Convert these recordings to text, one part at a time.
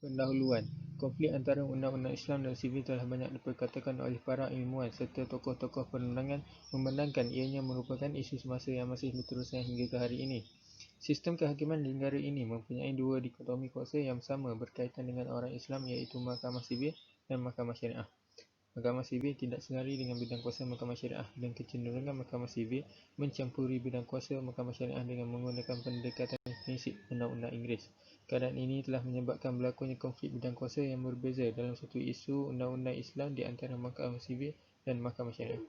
Pendahuluan. Konflik antara undang-undang Islam dan sivil telah banyak diperkatakan oleh para ilmuwan serta tokoh-tokoh penerangan memandangkan ianya merupakan isu semasa yang masih berterusan hingga ke hari ini. Sistem kehakiman di negara ini mempunyai dua dikotomi kuasa yang sama berkaitan dengan orang Islam, iaitu Mahkamah Sivil dan Mahkamah Syariah. Mahkamah Sivil tidak senari dengan bidang kuasa Mahkamah Syariah, dan kecenderungan Mahkamah Sivil mencampuri bidang kuasa Mahkamah Syariah dengan menggunakan pendekatan prinsip undang-undang Inggeris. Keadaan ini telah menyebabkan berlakunya konflik bidang kuasa yang berbeza dalam satu isu undang-undang Islam di antara Mahkamah Sivil dan Mahkamah Syariah.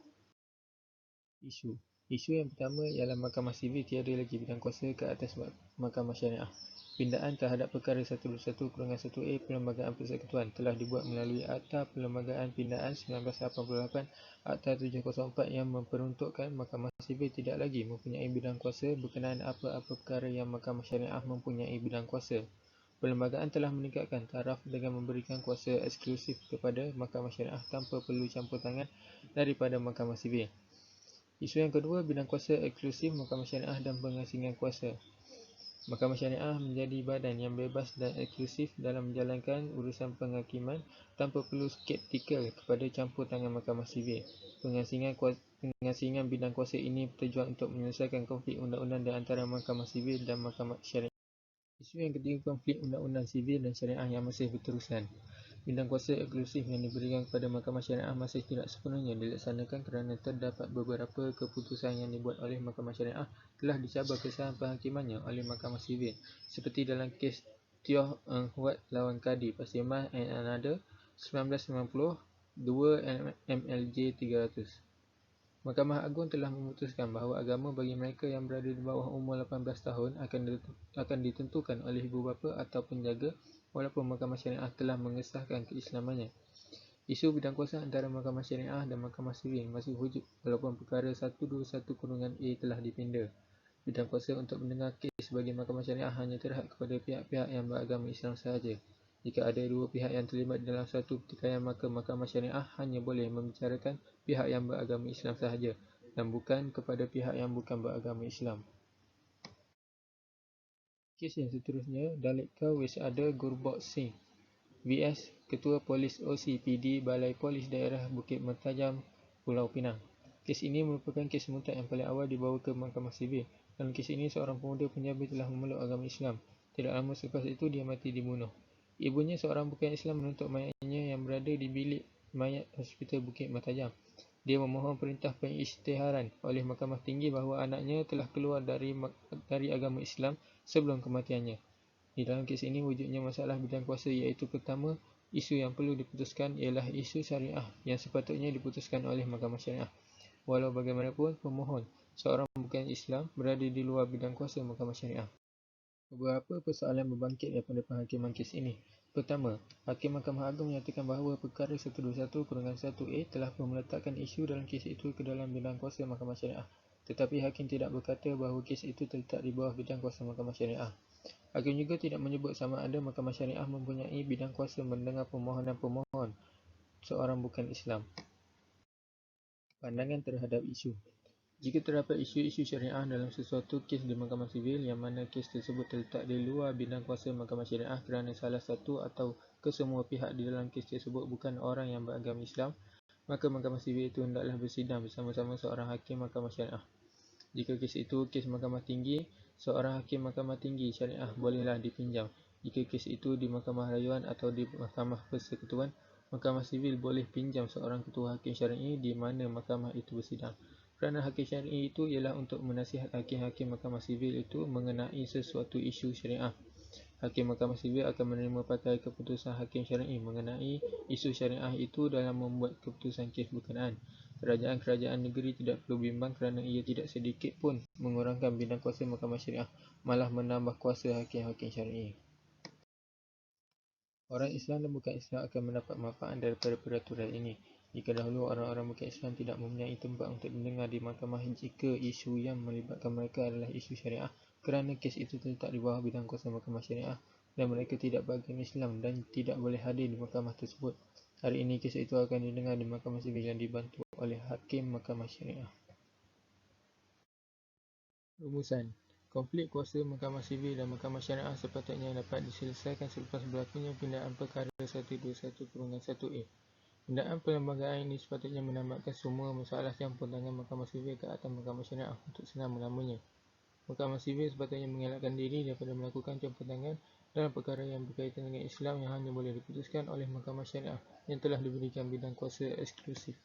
Isu yang pertama ialah Mahkamah Sivil tiada lagi bidang kuasa ke atas Mahkamah Syariah. Pindaan terhadap perkara 121/1A Perlembagaan Persekutuan telah dibuat melalui Akta Perlembagaan Pindaan 1988, Akta 704 yang memperuntukkan Mahkamah Sivil tidak lagi mempunyai bidang kuasa berkenaan apa-apa perkara yang Mahkamah Syariah mempunyai bidang kuasa. Perlembagaan telah meningkatkan taraf dengan memberikan kuasa eksklusif kepada Mahkamah Syariah tanpa perlu campur tangan daripada Mahkamah Sivil. Isu yang kedua, bidang kuasa eksklusif Mahkamah Syariah dan pengasingan kuasa. Mahkamah Syariah menjadi badan yang bebas dan eksklusif dalam menjalankan urusan penghakiman tanpa perlu skeptikal kepada campur tangan Mahkamah Sivil. Pengasingan bidang kuasa ini bertujuan untuk menyelesaikan konflik undang-undang di antara Mahkamah Sivil dan Mahkamah Syariah. Isu yang ketiga, konflik undang-undang sivil dan syariah yang masih berterusan. Bidang kuasa eksklusif yang diberikan kepada Mahkamah Syariah masih tidak sepenuhnya dilaksanakan kerana terdapat beberapa keputusan yang dibuat oleh Mahkamah Syariah telah dicabar kesahan penghakimannya oleh Mahkamah Sivil, seperti dalam kes Tioh Eng Huat lawan Kadi Pasir Mas and Another 1990 2 MLJ 300. Mahkamah Agung telah memutuskan bahawa agama bagi mereka yang berada di bawah umur 18 tahun akan ditentukan oleh ibu bapa atau penjaga, walaupun Mahkamah Syariah telah mengesahkan keislamannya. Isu bidang kuasa antara Mahkamah Syariah dan Mahkamah Sivil masih wujud walaupun perkara 121/A telah dipinda. Bidang kuasa untuk mendengar kes bagi Mahkamah Syariah hanya terhad kepada pihak-pihak yang beragama Islam sahaja. Jika ada dua pihak yang terlibat dalam satu pertikaian, maka Mahkamah Syariah hanya boleh membicarakan pihak yang beragama Islam sahaja dan bukan kepada pihak yang bukan beragama Islam. Kes yang seterusnya, Daleka Wisada Gurbok Singh vs Ketua Polis OCPD Balai Polis Daerah Bukit Mertajam, Pulau Pinang. Kes ini merupakan kes murtad yang paling awal dibawa ke Mahkamah Sivil. Dalam kes ini, seorang pemuda Punjabi telah memeluk agama Islam. Tidak lama selepas itu, dia mati dibunuh. Ibunya, seorang bukan Islam, menuntut mayatnya yang berada di bilik mayat Hospital Bukit Mertajam. Dia memohon perintah pengisytiharan oleh Mahkamah Tinggi bahawa anaknya telah keluar dari agama Islam sebelum kematiannya. Di dalam kes ini, wujudnya masalah bidang kuasa, iaitu pertama, isu yang perlu diputuskan ialah isu syariah yang sepatutnya diputuskan oleh Mahkamah Syariah. Walau bagaimanapun, pemohon, seorang bukan Islam, berada di luar bidang kuasa Mahkamah Syariah. Beberapa persoalan berbangkit daripada penghakiman kes ini. Pertama, Hakim Mahkamah Agung menyatakan bahawa perkara 121/1A telah meletakkan isu dalam kes itu ke dalam bidang kuasa Mahkamah Syariah. Tetapi Hakim tidak berkata bahawa kes itu terletak di bawah bidang kuasa Mahkamah Syariah. Hakim juga tidak menyebut sama ada Mahkamah Syariah mempunyai bidang kuasa mendengar permohonan pemohon seorang bukan Islam. Pandangan terhadap isu. Jika terdapat isu-isu syariah dalam sesuatu kes di Mahkamah Sivil yang mana kes tersebut terletak di luar bidang kuasa Mahkamah Syariah kerana salah satu atau kesemua pihak di dalam kes tersebut bukan orang yang beragama Islam, maka Mahkamah Sivil itu hendaklah bersidang bersama-sama seorang Hakim Mahkamah Syariah. Jika kes itu kes Mahkamah Tinggi, seorang Hakim Mahkamah Tinggi Syariah bolehlah dipinjam. Jika kes itu di Mahkamah Rayuan atau di Mahkamah Persekutuan, Mahkamah Sivil boleh pinjam seorang Ketua Hakim Syar'i di mana mahkamah itu bersidang. Kerana Hakim Syar'i itu ialah untuk menasihat Hakim-Hakim Mahkamah Sivil itu mengenai sesuatu isu syariah. Hakim Mahkamah Sivil akan menerima pakai keputusan Hakim Syar'i mengenai isu syariah itu dalam membuat keputusan kes berkenaan. Kerajaan-kerajaan negeri tidak perlu bimbang kerana ia tidak sedikit pun mengurangkan bidang kuasa Mahkamah Syariah, malah menambah kuasa Hakim-Hakim Syar'i. Orang Islam dan bukan Islam akan mendapat manfaat daripada peraturan ini. Jika dahulu orang-orang bukan Islam tidak mempunyai tempat untuk didengar di mahkamah jika isu yang melibatkan mereka adalah isu syariah, kerana kes itu terletak di bawah bidang kuasa Mahkamah Syariah dan mereka tidak beragama Islam dan tidak boleh hadir di mahkamah tersebut. Hari ini kes itu akan didengar di Mahkamah Sivil yang dibantu oleh Hakim Mahkamah Syariah. Rumusan. Konflik kuasa Mahkamah Sivil dan Mahkamah Syariah sepatutnya dapat diselesaikan selepas berlakunya pindaan perkara 121/1A. Pindaan perlembagaan ini sepatutnya menamatkan semua masalah campur tangan Mahkamah Sivil ke atas Mahkamah Syariah untuk senang melamanya. Mahkamah Sivil sepatutnya mengelakkan diri daripada melakukan campur tangan dalam perkara yang berkaitan dengan Islam yang hanya boleh diputuskan oleh Mahkamah Syariah yang telah diberikan bidang kuasa eksklusif.